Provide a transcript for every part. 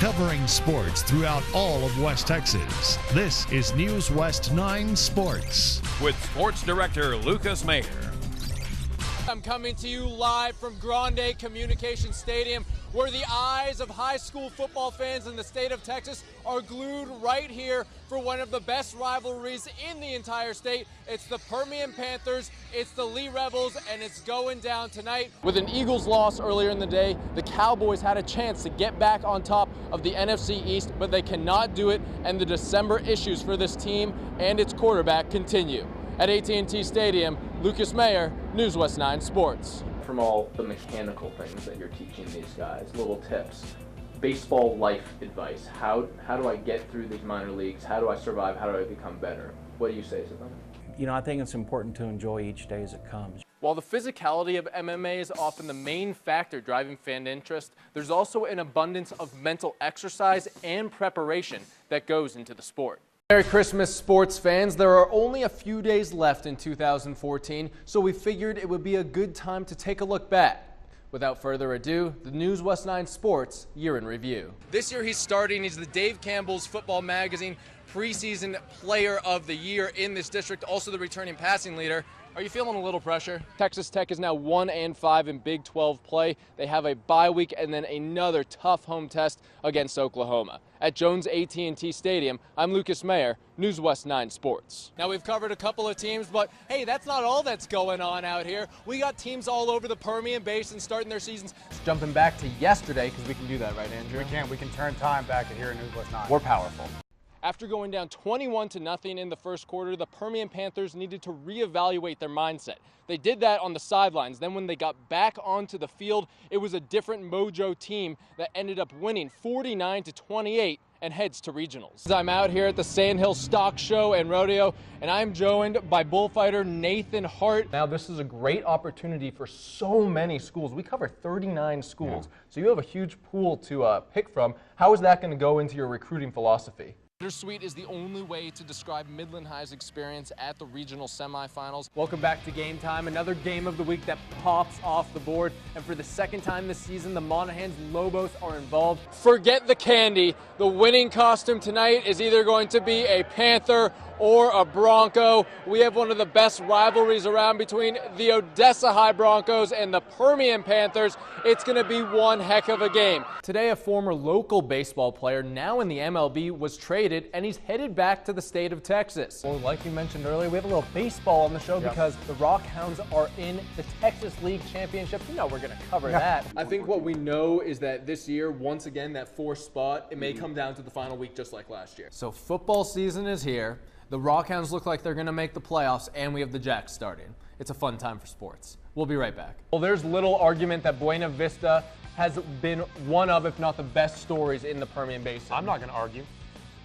covering sports throughout all of West Texas. This is News West 9 Sports. With Sports Director Lucas Mayer. I'm coming to you live from Grande Communication Stadium, where the eyes of high school football fans in the state of Texas are glued right here for one of the best rivalries in the entire state. It's the Permian Panthers, it's the Lee Rebels, and it's going down tonight. With an Eagles loss earlier in the day, the Cowboys had a chance to get back on top of the NFC East, but they cannot do it, and the December issues for this team and its quarterback continue. At AT&T Stadium, Lucas Mayer, News West 9 Sports. From all the mechanical things that you're teaching these guys, little tips, baseball life advice, how do I get through these minor leagues? How do I survive? How do I become better? What do you say to them? You know, I think it's important to enjoy each day as it comes. While the physicality of MMA is often the main factor driving fan interest, there's also an abundance of mental exercise and preparation that goes into the sport. Merry Christmas, sports fans. There are only a few days left in 2014, so we figured it would be a good time to take a look back. Without further ado, the News West 9 Sports Year in Review. This year he's starting. He's the Dave Campbell's Football Magazine preseason player of the year in this district, also the returning passing leader. Are you feeling a little pressure? Texas Tech is now 1-5 in Big 12 play. They have a bye week and then another tough home test against Oklahoma. At Jones AT&T Stadium, I'm Lucas Mayer, News West 9 Sports. Now we've covered a couple of teams, but hey, that's not all that's going on out here. We got teams all over the Permian Basin starting their seasons. Jumping back to yesterday, because we can do that, right, Andrew? We can turn time back here at News West 9. We're powerful. After going down 21-0 in the first quarter, the Permian Panthers needed to reevaluate their mindset. They did that on the sidelines. Then when they got back onto the field, it was a different mojo team that ended up winning 49-28 and heads to regionals. I'm out here at the Sandhill Stock Show and Rodeo, and I'm joined by bullfighter Nathan Hart. Now, this is a great opportunity for so many schools. We cover 39 schools, so you have a huge pool to pick from. How is that going to go into your recruiting philosophy? Bittersweet is the only way to describe Midland High's experience at the regional semifinals. Welcome back to Game Time, another game of the week that pops off the board. And for the second time this season, the Monahans Lobos are involved. Forget the candy. The winning costume tonight is either going to be a Panther or a Bronco. We have one of the best rivalries around between the Odessa High Broncos and the Permian Panthers. It's going to be one heck of a game. Today, a former local baseball player, now in the MLB, was traded, and he's headed back to the state of Texas. Well, like you mentioned earlier, we have a little baseball on the show because the Rockhounds are in the Texas League Championship. You know we're going to cover that. I think what we know is that this year, once again, that fourth spot, it may come down to the final week just like last year. So football season is here. The Rockhounds look like they're going to make the playoffs, and we have the Jacks starting. It's a fun time for sports. We'll be right back. Well, there's little argument that Buena Vista has been one of, if not the best stories in the Permian Basin. I'm not going to argue.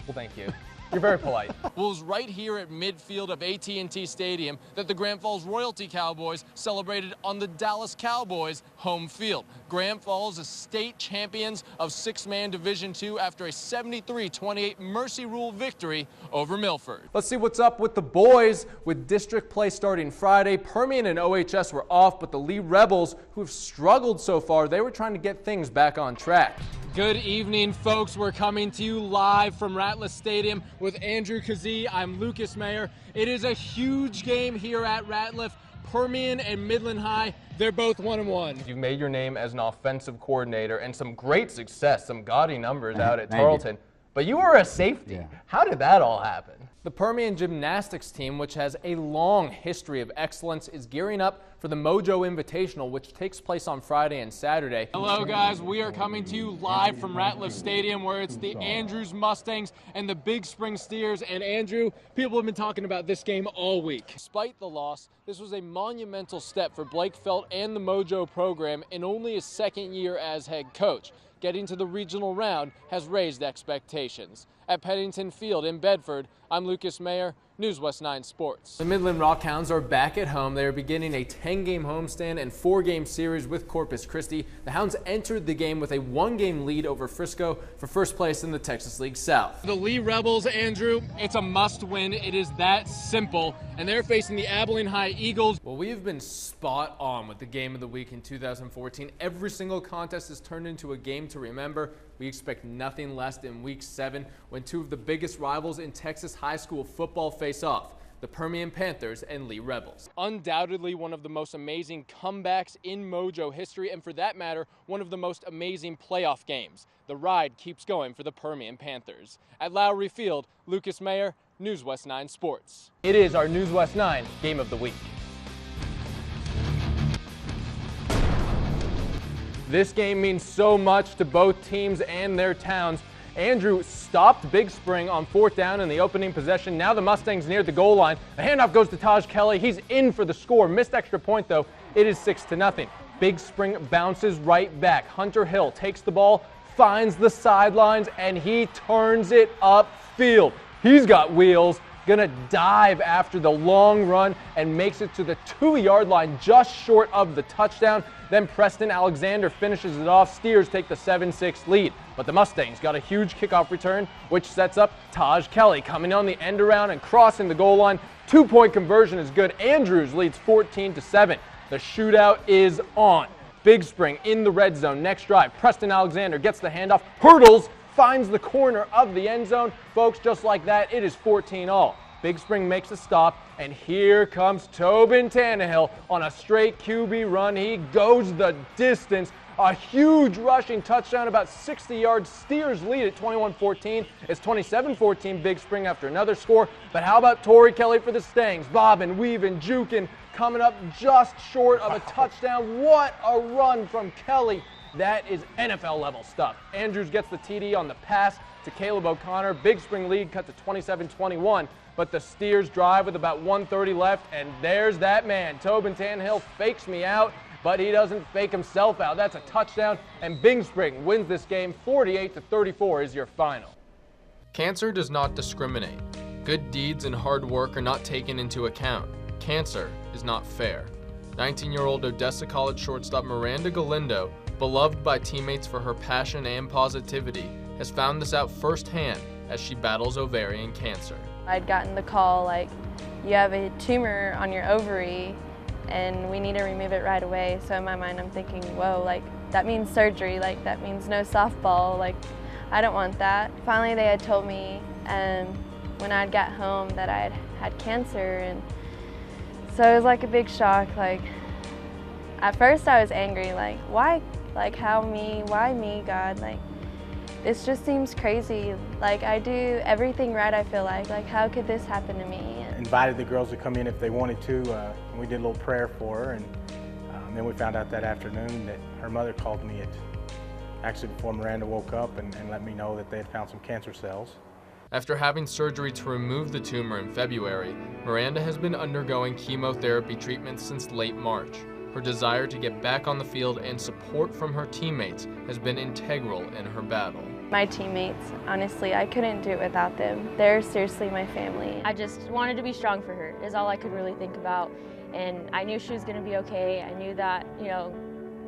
Well, thank you. You're very polite. Well, it was right here at midfield of AT&T Stadium that the Grand Falls Royalty Cowboys celebrated on the Dallas Cowboys home field. Grand Falls is state champions of six-man Division II after a 73-28 Mercy Rule victory over Milford. Let's see what's up with the boys with district play starting Friday. Permian and OHS were off, but the Lee Rebels, who have struggled so far, they were trying to get things back on track. Good evening, folks. We're coming to you live from Ratliff Stadium with Andrew Kazee. I'm Lucas Mayer. It is a huge game here at Ratliff. Permian and Midland High, they're both 1-1. You've made your name as an offensive coordinator and some great success, some gaudy numbers out at Tarleton. But you were a safety. Yeah. How did that all happen? The Permian gymnastics team, which has a long history of excellence, is gearing up for the Mojo Invitational, which takes place on Friday and Saturday. Hello, guys. We are coming to you live from Ratliff Stadium, where it's the Andrews Mustangs and the Big Spring Steers. And Andrew, people have been talking about this game all week. Despite the loss, this was a monumental step for Blake Felt and the Mojo program in only his second year as head coach. Getting to the regional round has raised expectations. At Pennington Field in Bedford, I'm Lucas Mayer, News West 9 Sports. The Midland Rockhounds are back at home. They are beginning a 10-game homestand and 4-game series with Corpus Christi. The Hounds entered the game with a 1-game lead over Frisco for first place in the Texas League South. The Lee Rebels, Andrew, it's a must-win. It is that simple. And they're facing the Abilene High Eagles. Well, we have been spot on with the game of the week in 2014. Every single contest has turned into a game to remember. We expect nothing less in Week 7 when two of the biggest rivals in Texas high school football face off, the Permian Panthers and Lee Rebels. Undoubtedly one of the most amazing comebacks in Mojo history, and for that matter, one of the most amazing playoff games. The ride keeps going for the Permian Panthers. At Lowry Field, Lucas Mayer, News West 9 Sports. It is our News West 9 Game of the Week. This game means so much to both teams and their towns. Andrew stopped Big Spring on 4th down in the opening possession. Now the Mustangs near the goal line. The handoff goes to Taj Kelly. He's in for the score. Missed extra point though. It is 6-0. Big Spring bounces right back. Hunter Hill takes the ball, finds the sidelines, and he turns it upfield. He's got wheels. Gonna dive after the long run and makes it to the 2-yard line just short of the touchdown. Then Preston Alexander finishes it off. Steers take the 7-6 lead. But the Mustangs got a huge kickoff return, which sets up Taj Kelly coming on the end around and crossing the goal line. 2-point conversion is good. Andrews leads 14-7. The shootout is on. Big Spring in the red zone. Next drive, Preston Alexander gets the handoff, hurdles, finds the corner of the end zone. Folks, just like that, it is 14-all. Big Spring makes a stop, and here comes Tobin Tannehill on a straight QB run. He goes the distance. A huge rushing touchdown, about 60 yards. Steers lead at 21-14. It's 27-14 Big Spring after another score. But how about Torrey Kelly for the Stangs? Bobbing, weaving, juking, coming up just short of a touchdown. What a run from Kelly. That is NFL level stuff. Andrews gets the TD on the pass to Caleb O'Connor. Big Spring lead cut to 27-21. But the Steers drive with about 1:30 left, and there's that man. Tobin Tannehill fakes me out, but he doesn't fake himself out. That's a touchdown, and Big Spring wins this game. 48-34 is your final. Cancer does not discriminate. Good deeds and hard work are not taken into account. Cancer is not fair. 19-year-old Odessa College shortstop Miranda Galindo, beloved by teammates for her passion and positivity, has found this out firsthand as she battles ovarian cancer. I'd gotten the call like, you have a tumor on your ovary and we need to remove it right away. So in my mind I'm thinking, whoa, like that means surgery, like that means no softball, like I don't want that. Finally they had told me when I'd got home that I had cancer, and so it was like a big shock. Like at first I was angry, like why, like how me, why me, God, like this just seems crazy. Like I do everything right, I feel like how could this happen to me? Invited the girls to come in if they wanted to, and we did a little prayer for her, and then we found out that afternoon that her mother called me actually before Miranda woke up and let me know that they had found some cancer cells. After having surgery to remove the tumor in February, Miranda has been undergoing chemotherapy treatment since late March. Her desire to get back on the field and support from her teammates has been integral in her battle. My teammates, honestly, I couldn't do it without them. They're seriously my family. I just wanted to be strong for her, is all I could really think about. And I knew she was going to be okay. I knew that,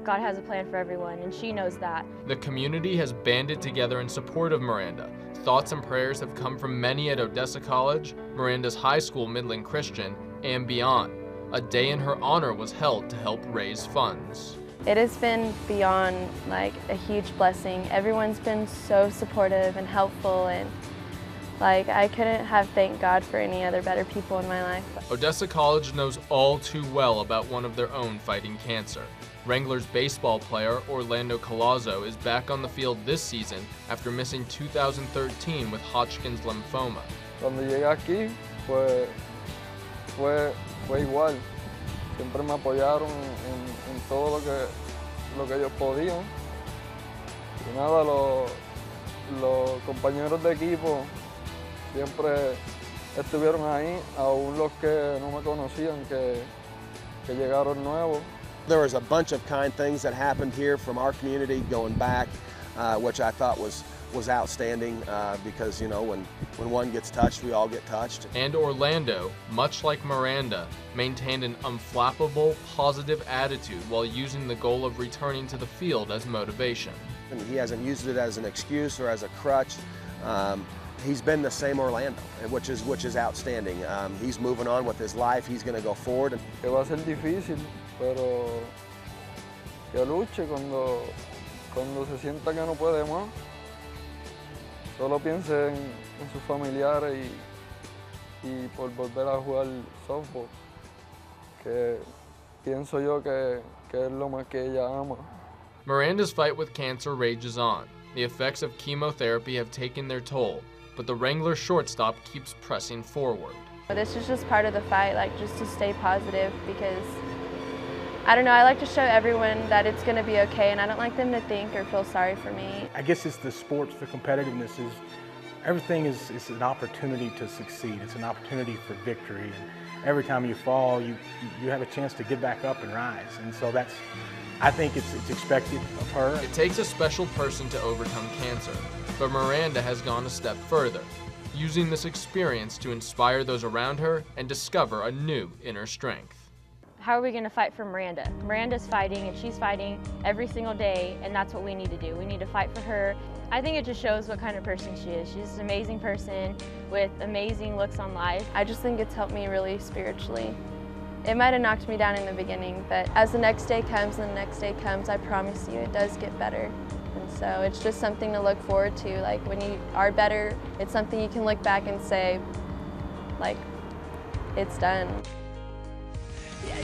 God has a plan for everyone, and she knows that. The community has banded together in support of Miranda. Thoughts and prayers have come from many at Odessa College, Miranda's high school, Midland Christian, and beyond. A day in her honor was held to help raise funds. It has been beyond like a huge blessing. Everyone's been so supportive and helpful, and like I couldn't have thanked God for any other better people in my life. Odessa College knows all too well about one of their own fighting cancer. Wranglers baseball player Orlando Collazo is back on the field this season after missing 2013 with Hodgkin's lymphoma. Cuando llegué aquí fue igual. Siempre me apoyaron en todo lo que ellos podían. Y nada, los compañeros de equipo siempre estuvieron ahí, aún los que no me conocían, que llegaron nuevos. There was a bunch of kind things that happened here from our community going back, which I thought was was outstanding because, you know, when one gets touched, we all get touched. And Orlando, much like Miranda, maintained an unflappable, positive attitude while using the goal of returning to the field as motivation. And he hasn't used it as an excuse or as a crutch. He's been the same Orlando, which is outstanding. He's moving on with his life. He's going to go forward. Que va a ser difícil, pero que luche cuando se sienta que no puede más. Solo piense en sus familiares y por volver a jugar softball, que pienso yo que es lo más que ella ama. Miranda's fight with cancer rages on. The effects of chemotherapy have taken their toll, but the Wrangler shortstop keeps pressing forward. This is just part of the fight, like just to stay positive, because I don't know, I like to show everyone that it's going to be okay, and I don't like them to think or feel sorry for me. I guess it's the sports, the competitiveness is, everything is an opportunity to succeed. It's an opportunity for victory. And every time you fall, you have a chance to get back up and rise. And so that's, I think it's expected of her. It takes a special person to overcome cancer, but Miranda has gone a step further, using this experience to inspire those around her and discover a new inner strength. How are we going to fight for Miranda? Miranda's fighting, and she's fighting every single day, and that's what we need to do. We need to fight for her. I think it just shows what kind of person she is. She's an amazing person with amazing looks on life. I just think it's helped me really spiritually. It might have knocked me down in the beginning, but as the next day comes and the next day comes, I promise you it does get better. And so it's just something to look forward to. Like when you are better, it's something you can look back and say, like, it's done. Yeah,